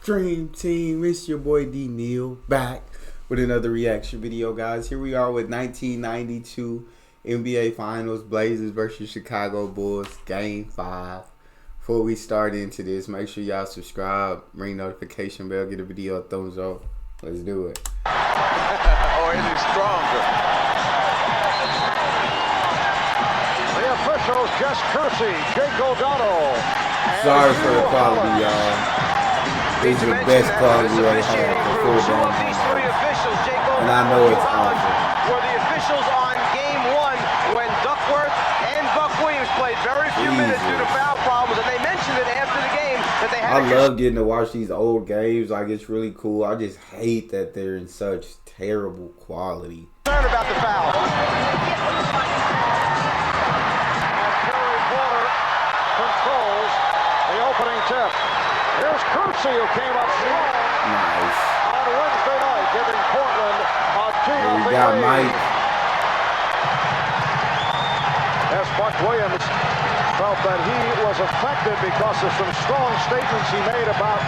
Dream Team, it's your boy D Neal back with another reaction video, guys. Here we are with 1992 NBA Finals, Blazers versus Chicago Bulls, Game 5. Before we start into this, make sure y'all subscribe, ring notification bell, give the video a thumbs up. Let's do it. Or is it stronger? The officials, Jess Kersey, Jake O'Donnell. Sorry for the quality, y'all. This is the best quality I have for full game. And I know it's awful. Were the officials on game 1 when Duckworth and Buck Williams played very few minutes due to foul problems, and they mentioned it after the game that they had. I love getting to watch these old games. Like, it's really cool. I just hate that they're in such terrible quality. Concerned about the foul. Terry Porter controls the opening tip. Here's Kersey, who came up strong on Wednesday night, giving Portland a 2-0 We got lead. Mike. As Buck Williams felt that he was affected because of some strong statements he made about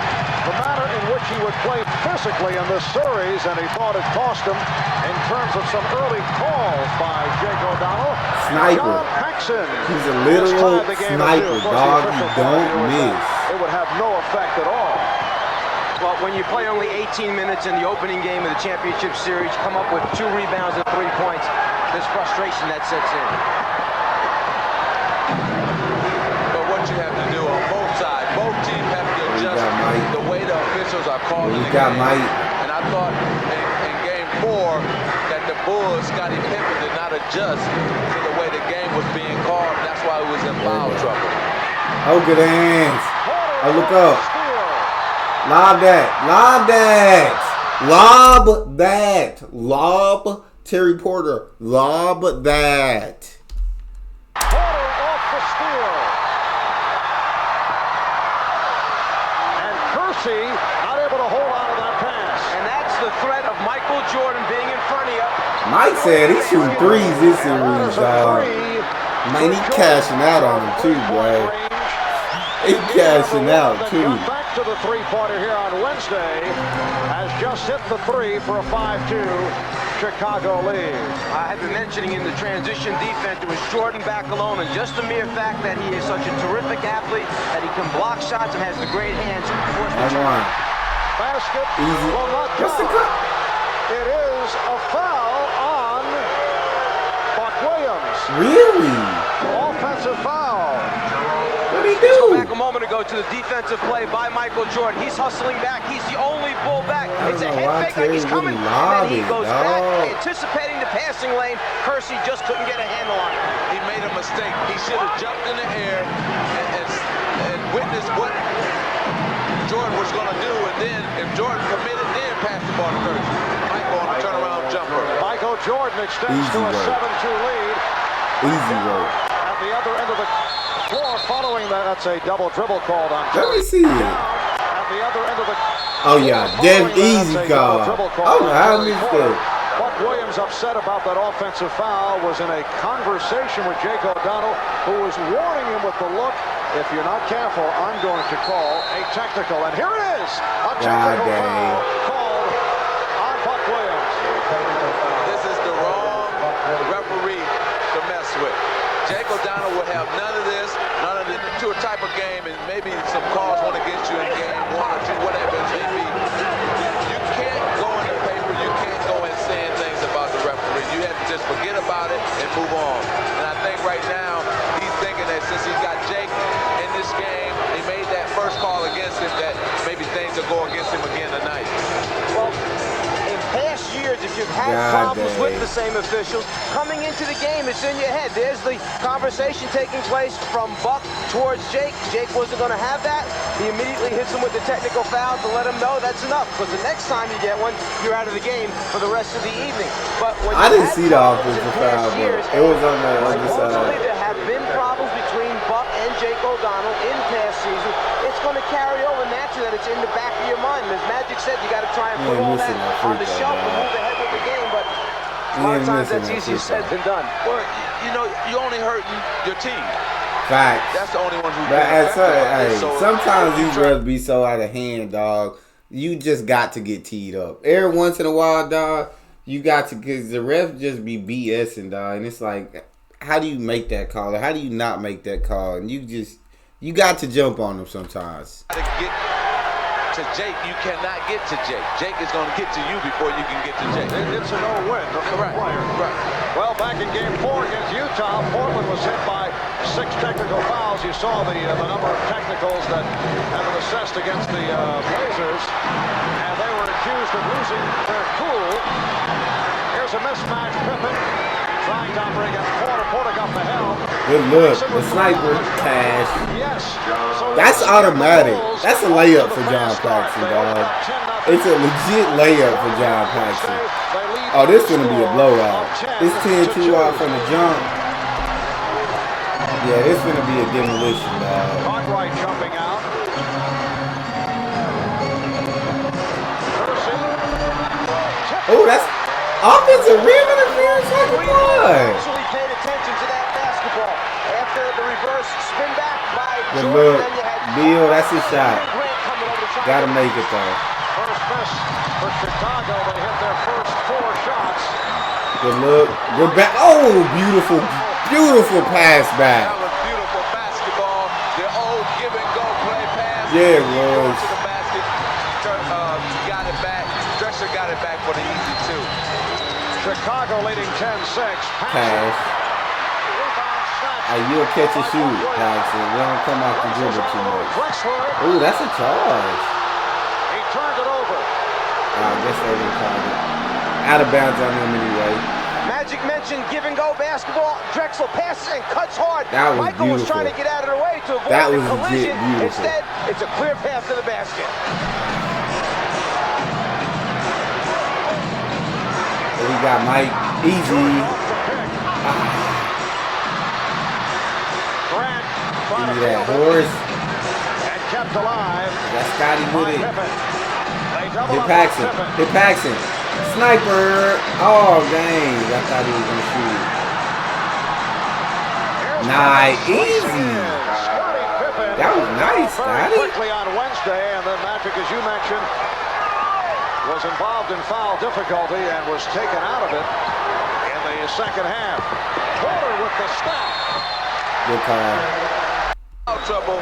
the manner in which he would play physically in this series, and he thought it cost him in terms of some early calls by Jake O'Donnell. Sniper. John Paxson. He's a literal sniper, dog. He don't miss. It would have no effect at all. Well, when you play only 18 minutes in the opening game of the championship series, come up with 2 rebounds and 3 points, there's frustration that sets in. But what you have to do on both sides, both teams have to adjust the way the officials are calling the game. And I thought in game 4 that the Bulls, Scottie Pippen, did not adjust to the way the game was being called. That's why it was in foul trouble. Oh, good hands. Oh, look up. Lob that. Lob that. Lob that. Lob Terry Porter. Lob that. Porter off the steal. And Kersey not able to hold on to that pass. And that's the threat of Michael Jordan being in front of you. Mike said he's shooting threes this series, dog. Man, he cashing out on him too, boy. He cashing out too. Back to the three-pointer here on Wednesday. Has just hit the 3 for a 5-2 Chicago lead. I have been mentioning in the transition defense, it was Jordan back alone, and just the mere fact that he is such a terrific athlete, that he can block shots and has the great hands. Basket Easy. will not What's the count. cut? It is a foul on Buck Williams. Really? Offensive foul. What did he Let's go do? back a moment ago to the defensive play by Michael Jordan. He's hustling back. He's the only bull back. It's a head fake like he's coming. And then he goes back, anticipating the passing lane. Kersey just couldn't get a handle on it. He made a mistake. He should have jumped in the air and witnessed what Jordan was going to do. And then if Jordan committed, then pass the ball to Kersey. Michael on a turnaround jumper. Michael Jordan extends to a 7-2 lead. Easy work. At the other end of the floor, following that, that's a double dribble called on. Let me see it. At the other end of the Oh yeah, damn easy call. Oh, how missed that? Buck Williams, upset about that offensive foul, was in a conversation with Jake O'Donnell, who was warning him with the look, if you're not careful, I'm going to call a technical. And here it is, a technical foul called on Buck Williams. This is the wrong referee to mess with. Jake O'Donnell would have none of this to a type of game, and maybe some calls went against you in game 1 or 2, whatever it may be. You can't go in the paper, you can't go in saying things about the referee. You have to just forget about it and move on. And I think right now, he's thinking that since he's got Jake in this game, he made that first call against him, that maybe things will go against him again tonight. Well, in past years, if you've had problems with the same officials, coming into the game, it's in your head. There's the conversation taking place from Buck towards Jake. Jake wasn't going to have that. He immediately hits him with the technical foul to let him know that's enough, because the next time you get one, you're out of the game for the rest of the evening. But when I didn't see the offensive foul, but it was on the other supposedly side. there have been problems between Buck and Jake O'Donnell in past season. It's going to carry over naturally, that it's in the back of your mind. And as Magic said, you got to try and put all that on the shelf and move ahead with the game. But a lot of times that's easier said than done. Well, you know, you're only hurting your team. Facts. That's the only one who. But sometimes these refs be so out of hand, dog. you just got to get teed up. Every once in a while, dog, you got to, because the ref just be BSing, dog. And it's like, how do you make that call? Or how do you not make that call? And you got to jump on them sometimes. To get to Jake, you cannot get to Jake. Jake is going to get to you before you can get to Jake. It's a no-win for the player. Right. Well, back in Game 4 against Utah, Portland was hit by 6 technical fouls. You saw the number of technicals that have been assessed against the Blazers, and they were accused of losing their cool. Here's a mismatch. Pippen trying to operate against Porter. Porter got the help. Good look. The sniper cash. Yes. That's automatic. That's a layup for John Paxson, dog. It's a legit layup for John Paxson. Oh, this is going to be a blowout. It's 10-2 off from the jump. Yeah, this is going to be a demolition, dog. Cartwright jumping out. Oh, that's offensive rim interference like a play. Actually paid attention to that basketball. After the reverse spin back by Good Jordan, look. then you had Bill, that's his shot. Grant coming over to try Got to to make it, though. First miss for Chicago. They hit their first 4 shots. Good look. Good back. Oh, beautiful, beautiful pass back. That was beautiful basketball. The old give and go play pass. Yeah, it He was. to the basket. Got it back. Dresser got it back for the easy 2. Chicago leading 10-6. Pass. Hey, you'll catch a shoot, Paxson. We don't come off the dribble too much. Ooh, that's a charge. He turned it over. I guess they didn't call it. Out of bounds on him anyway. Magic mentioned give and go basketball. Drexler passes and cuts hard. That was Michael was beautiful. trying to get out of the way to avoid That the was legit collision. beautiful. Instead, it's a clear path to the basket. So we got Mike. Easy. Grant Give trying me to that field it horse. and kept alive. Got Scotty by with it. Pippen. They double Hit up on Paxson. Pippen. Hit Paxson. Sniper. Oh, dang. I thought he was going to shoot. Here's Nice. Pippen. Easy. Scottie Pippen. That was nice, Very Scotty. quickly on Wednesday, and then Magic, as you mentioned, was involved in foul difficulty and was taken out of it in the second half. Porter with the step. Good call. Foul trouble.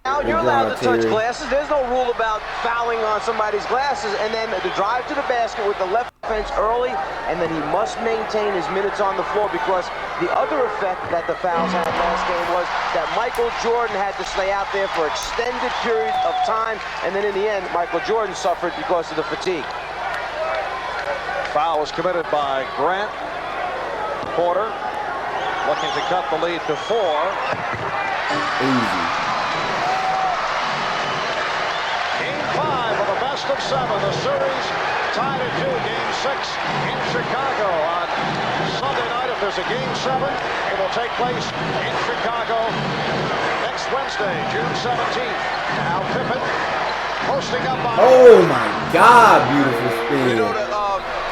Now you're allowed to touch glasses. There's no rule about fouling on somebody's glasses. And then the drive to the basket with the left defense early, and then he must maintain his minutes on the floor, because the other effect that the fouls had last game was that Michael Jordan had to stay out there for extended periods of time, and then in the end, Michael Jordan suffered because of the fatigue. Foul was committed by Grant. Porter looking to cut the lead to 4. Easy. Game 5 of the best of 7. The series tied at 2. Game 6 in Chicago on Sunday night. If there's a Game 7, it will take place in Chicago next Wednesday, June 17th. Now Pippen posting up on. Oh my God, beautiful You know spin. that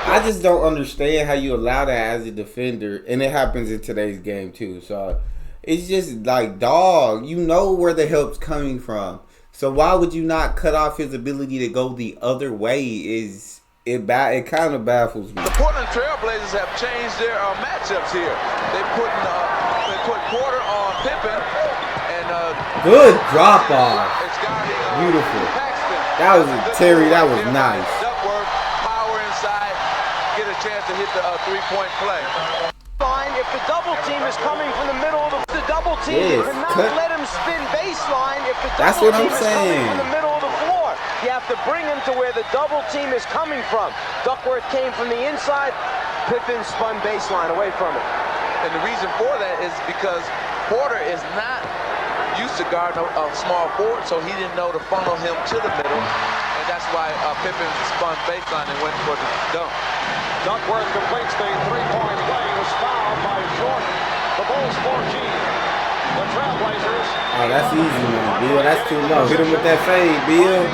I just don't understand how you allow that as a defender, and it happens in today's game too. So it's just like, dog, you know where the help's coming from. So why would you not cut off his ability to go the other way? It kind of baffles me. the Portland Trailblazers have changed their matchups here. They put Porter on Pippen and Good drop off. it's guarding Beautiful. Paxton. That was Terry. That was nice. Duckworth, power inside, get a chance to hit the 3-point play. Fine, if the double team is coming from the middle of the double team, you Yes, cannot cut. let him spin baseline if the That's double what I'm team is coming saying. from the middle of the floor. You have to bring him to where the double team is coming from. Duckworth came from the inside, Pippen spun baseline away from it. And the reason for that is because Porter is not used to guarding a small forward, so he didn't know to funnel him to the middle. And that's why Pippen spun baseline and went for the dunk. Duckworth completes the 3-point play. He was fouled by Jordan. The Bulls 14. The Trailblazers. Oh, that's easy, man. Bill, that's too low. Hit him with that fade, Bill.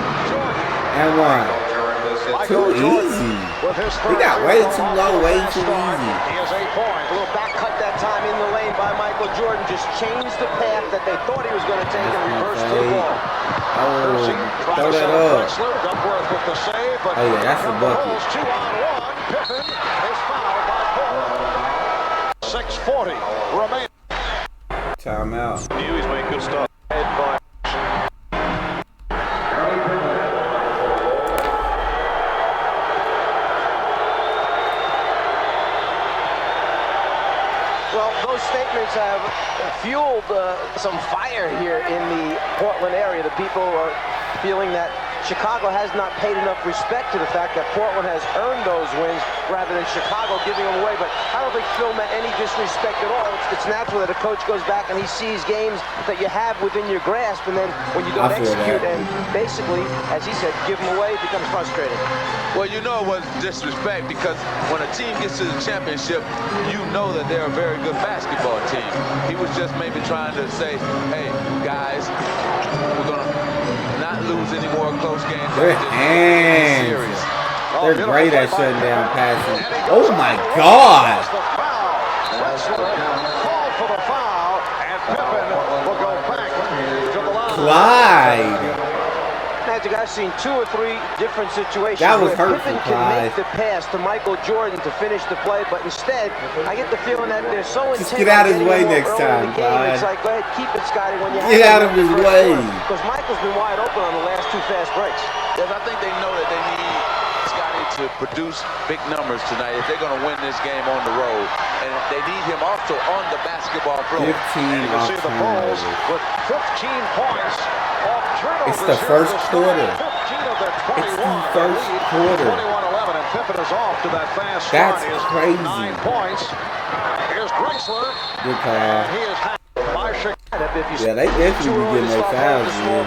And one. Too easy. He got way too low, way too easy. He has 8 points. A little back cut that time in the lane by Michael Jordan. Just changed the path that they thought he was going to take and reversed the ball. Oh, throw that up. with the save, but oh yeah, that's a bucket. 2-on-1. Pippen is fouled by Portland. 6:40 remaining. Timeout. He's made good stuff. Well, those statements have fueled some fire here in the Portland area. The people are feeling that Chicago has not paid enough respect to the fact that Portland has earned those wins rather than Chicago giving them away. But I don't think Phil meant any disrespect at all. It's natural that a coach goes back and he sees games that you have within your grasp, and then when you don't execute and basically, as he said, give them away, it becomes frustrating. Well, you know it was disrespect because when a team gets to the championship, you know that they're a very good basketball team. He was just maybe trying to say, hey, guys, we're going to not lose any more close games. Their hands. They're great at shutting down passing. Oh my God. Called for the foul, and Pippen will go back to the line. Clyde. Magic, I've seen 2 or 3 different situations That was where hurtful, Pippen can Clyde. make the pass to Michael Jordan to finish the play, but instead, I get the feeling that they're so Just intent get out on his getting way more next early in time, the game. Clyde. It's like, go ahead, keep it, Scotty, when you have Get out of his way. Because Michael's been wide open on the last 2 fast breaks. Yes, I think they know that they need Scotty to produce big numbers tonight if they're going to win this game on the road. And they need him also on the basketball floor. 15 And you can see the Bulls with 15 points off turnovers. It's the first quarter. 15 of their 21. It's the first quarter. 21-11, and Pippen is off to that fast That's start. He has crazy. 9 points. Here's Drexler. Good call. He is by Chicago. Yeah, they definitely be getting their fouls, man.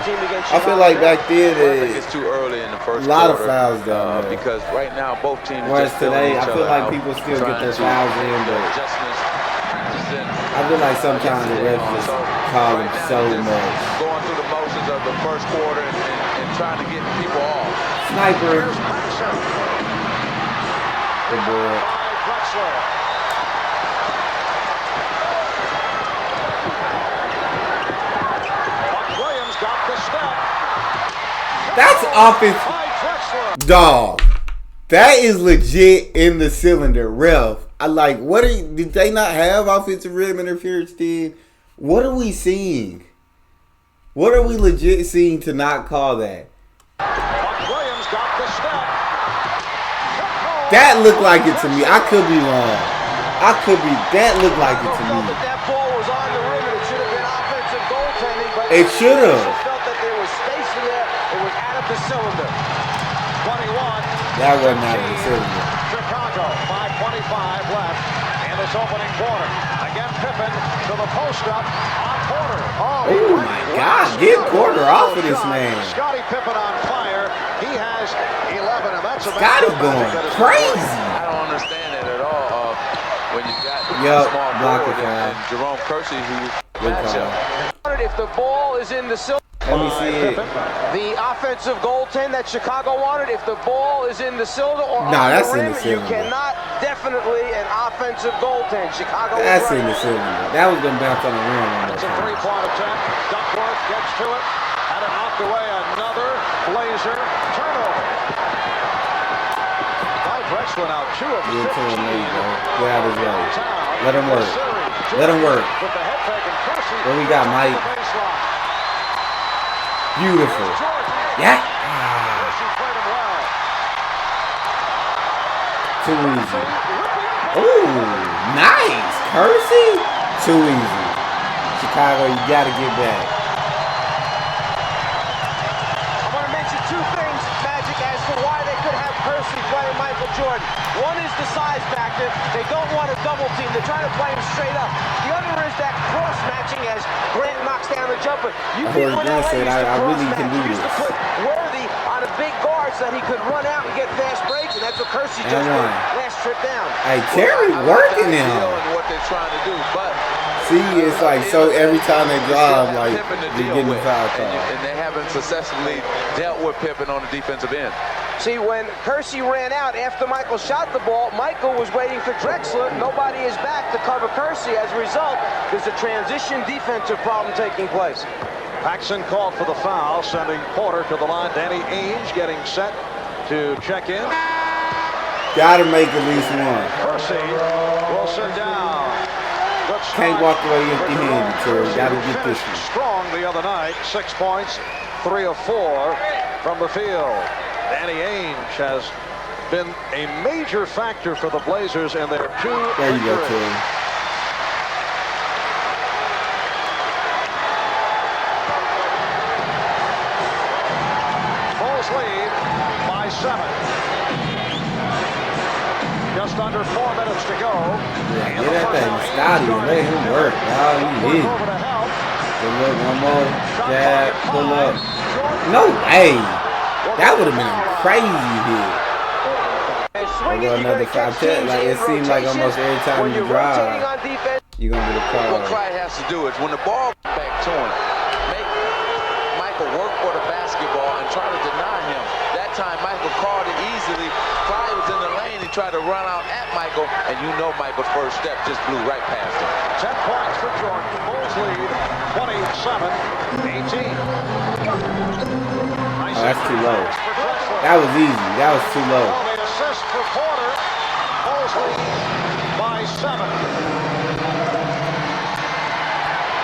I feel like back then, I think it's too early in the first a lot of quarter, fouls down there. because right now both teams are Whereas just filling today, each I feel other like out, people still get trying their to fouls in, but adjustments, I feel like sometimes the refs just call them so much. Going through the motions of the first quarter and trying to get people off. Sniper. Here's Paxson. Good boy. By Drexler. Williams got the step. That's offense. By Drexler. Dog. That is legit in the cylinder, ref. I like, what are you, did they not have offensive rim interference then? What are we seeing? What are we legit seeing to not call that? Williams got the step. That looked like it to me. I could be wrong. That looked like it to me. That ball was on the rim and it should have been offensive goaltending, but It should have. felt that there was space in there. It was out of the cylinder. 21. That wasn't out of the cylinder. Chicago, 5:25 left in this opening quarter. Again, Pippen to the post up on Porter. Oh my God, get Porter off of this man. Scottie Pippen on fire. He has 11, and that's a Scottie going crazy. I don't understand it at all. When you got Yup, a small block forward it and down. Jerome Kersey, who Good matchup. call. If the ball is in the cylinder, Let me see it. the offensive goaltend that Chicago wanted, if the ball is in the cylinder or Nah, on that's the in rim, the you cylinder. cannot definitely an offensive goaltend. Chicago was That's right. in the cylinder. That was going to bounce on the rim one more It's a time. three-point attempt. Duckworth gets to it. Had it knocked away. Another Blazer turnover. By Drexler now 2 of Give it to 15. him, there you go. Get out of his way. Downtown. Let him work. Series. Let him work. With the head fake and Kersey What we got, Mike? the baseline. Beautiful. Jordan. Yeah. Kersey played him well. Too easy. Ooh, nice. Kersey? Too easy. Chicago, you got to get back. I want to mention 2 things, Magic, as to why they could have Kersey playing Michael Jordan. One is the size factor. They don't want a double team. They're trying to play him straight up. The other is that cross-matching as Grant knocks down the jumper. You I heard people in Grant LA said, used to I really can cross-match. do You used to this. put Worthy on a big guard so that he could run out and get fast breaks, and that's what Kersey And just did one. last trip down. Hey, Terry I like working the him. idea and what they're trying to do, but See, it's like, so every time they you still drive, have like, Pippen to you're deal getting a with, foul and call. and they haven't successfully dealt with Pippen on the defensive end. See, when Kersey ran out after Michael shot the ball, Michael was waiting for Drexler. Nobody is back to cover Kersey. As a result, there's a transition defensive problem taking place. Paxson called for the foul, sending Porter to the line. Danny Ainge getting set to check in. Gotta make at least one. Percy will sit down. Can't walk away empty-handed, Terry. Gotta get this one. Strong the other night. 6 points, 3 of 4 from the field. Danny Ainge has been a major factor for the Blazers in their 2 There you go, victories. Terry. Bulls lead by 7. Just under 4 minutes to go. Yeah, get that thing Scotty and let him work. Now he hit. Good look, one more. Jab, pull up. No way. That would have been a crazy hit. Another 5 check. Like it seems like almost every time you drive, you're gonna get a call. What Clyde has to do is when the ball back to him, make Michael work for the basketball and try to deny him. That time Michael called it easily. Clyde was in the lane and tried to run out at Michael, and you know Michael's first step just blew right past him. 10 points for Jordan. Bulls lead 27-18. Oh, that's too low. That was easy. That was too low. The assist for Porter. Bulls lead by 7.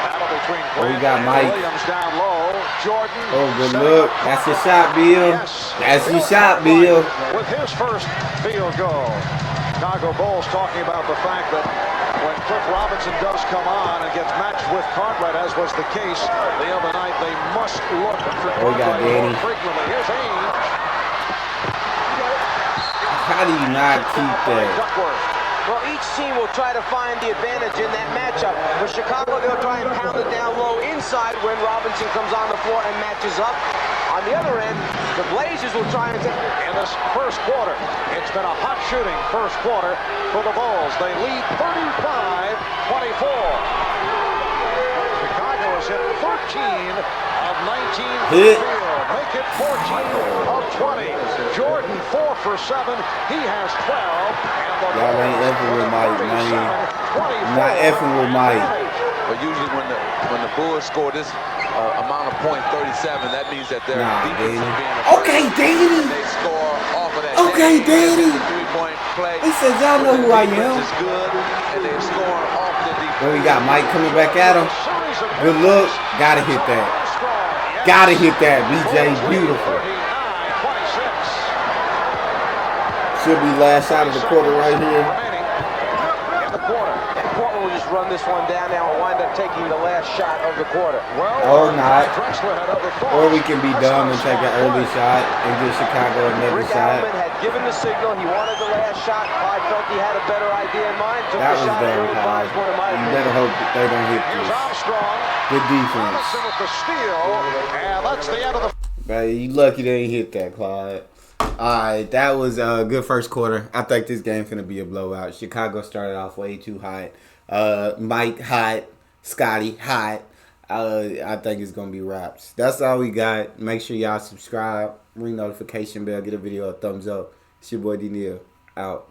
Battle between Oh, we got Mike. Williams down low. Jordan. Oh, good look. That's your shot, Bill. That's your shot, Bill. With his first field goal. Chicago Bulls talking about the fact that when Cliff Robinson does come on and gets matched with Cartwright, as was the case the other night, they must look for Cartwright more frequently. Here's Ainge. How do you not keep that? Well, each team will try to find the advantage in that matchup. For Chicago, they'll try and pound it down low inside when Robinson comes on the floor and matches up. On the other end, the Blazers will try and take... In this first quarter, it's been a hot shooting first quarter for the Bulls. They lead 35-24. Chicago has hit 13 of 19 Hit. Make it 14 of 20. Jordan 4 for 7. He has 12. Y'all ain't effing with Mike, man. Not effing with Mike. But usually when the Bulls score this amount of points, 37, that means that their defense is being Okay, Danny. They score off of that. Okay, Danny. Three-point play. He says, y'all know who I am. Is good, and they're scoring off the defense. Then we got Mike coming back at him. Good look. Gotta hit that. Gotta hit that, BJ. Beautiful. Should be last shot of the quarter right here. Portland will just run this one down now and wind up taking the last shot of the quarter. Or not. Or we can be dumb and take an early shot and give Chicago another Rick shot. Allen had given the signal. He wanted the last shot. Clyde felt he had a better idea in mind. Took That the was shot dumb, early. Clyde. You better hope that they don't hit this. Good defense. With the steal, and that's the end of the... But you lucky they ain't hit that, Clyde. Alright, that was a good first quarter. I think this game finna be a blowout. Chicago started off way too hot. Mike hot. Scotty hot. I think it's gonna be wraps. That's all we got. Make sure y'all subscribe, ring notification bell, get a video a thumbs up. It's your boy D Neal. Out.